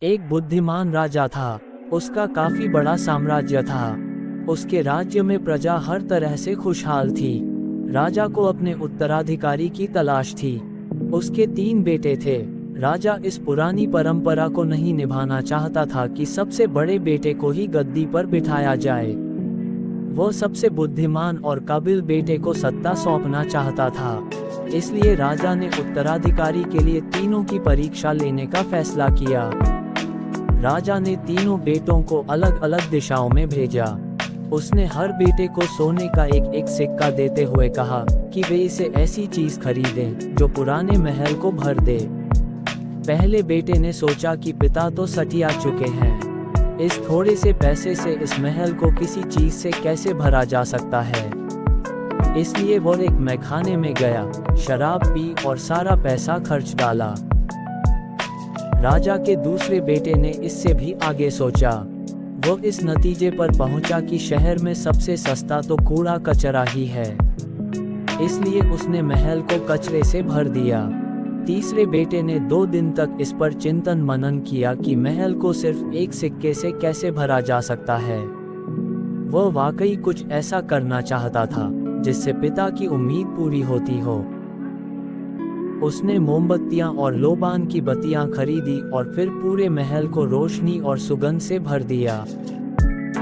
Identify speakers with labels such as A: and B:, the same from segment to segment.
A: एक बुद्धिमान राजा था। उसका काफी बड़ा साम्राज्य था। उसके राज्य में प्रजा हर तरह से खुशहाल थी। राजा को अपने उत्तराधिकारी की तलाश थी। उसके 3 बेटे थे। राजा इस पुरानी परंपरा को नहीं निभाना चाहता था कि सबसे बड़े बेटे को ही गद्दी पर बिठाया जाए। वो सबसे बुद्धिमान और काबिल बेटे को सत्ता सौंपना चाहता था। इसलिए राजा ने उत्तराधिकारी के लिए तीनों की परीक्षा लेने का फैसला किया। राजा ने तीनों बेटों को अलग अलग दिशाओं में भेजा। उसने हर बेटे को सोने का एक एक सिक्का देते हुए कहा कि वे इसे ऐसी चीज खरीदें जो पुराने महल को भर दे। पहले बेटे ने सोचा कि पिता तो सठिया चुके हैं, इस थोड़े से पैसे से इस महल को किसी चीज से कैसे भरा जा सकता है। इसलिए वो एक मैखाने में गया, शराब पी और सारा पैसा खर्च डाला। राजा के दूसरे बेटे ने इससे भी आगे सोचा। वो इस नतीजे पर पहुंचा कि शहर में सबसे सस्ता तो कूड़ा कचरा ही है। इसलिए उसने महल को कचरे से भर दिया। तीसरे बेटे ने 2 दिन तक इस पर चिंतन मनन किया कि महल को सिर्फ एक सिक्के से कैसे भरा जा सकता है। वो वाकई कुछ ऐसा करना चाहता था जिससे पिता की उम्मीद पूरी होती हो। उसने मोमबत्तियां और लोबान की बत्तियां खरीदी और फिर पूरे महल को रोशनी और सुगंध से भर दिया।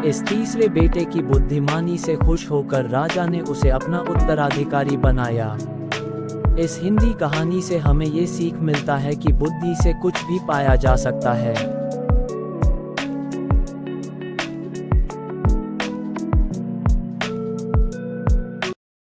A: इस तीसरे बेटे की बुद्धिमानी से खुश होकर राजा ने उसे अपना उत्तराधिकारी बनाया। इस हिंदी कहानी से हमें ये सीख मिलता है कि बुद्धि से कुछ भी पाया जा सकता है।